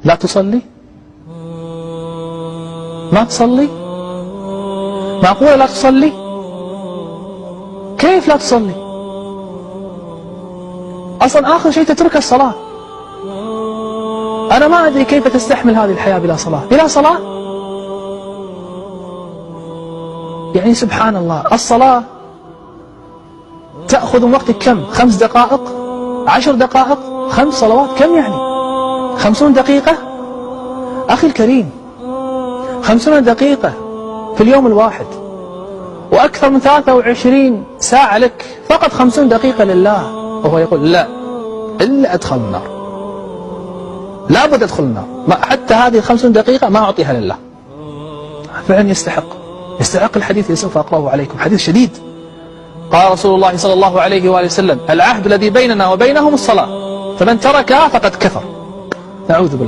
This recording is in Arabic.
لا تصلي؟ ما تصلي؟ معقولة لا تصلي؟ كيف لا تصلي؟ أصلا آخر شيء تترك الصلاة. أنا ما أدري كيف تستحمل هذه الحياة بلا صلاة. بلا صلاة يعني سبحان الله. الصلاة تأخذ من وقتك كم؟ 5 دقائق؟ 10 دقائق؟ 5 صلوات كم يعني؟ 50 دقيقة؟ أخي الكريم، 50 دقيقة في اليوم الواحد، وأكثر من 23 ساعة لك، فقط 50 دقيقة لله. وهو يقول لا، إلا أدخل النار، لا بد أدخل النار، حتى هذه 50 دقيقة ما أعطيها لله. فعلا يستحق الحديث اللي سوف أقرأه عليكم، حديث شديد. قال رسول الله صلى الله عليه وآله وسلم: العهد الذي بيننا وبينهم الصلاة، فمن تركها فقد كفر. نعوذ بالله.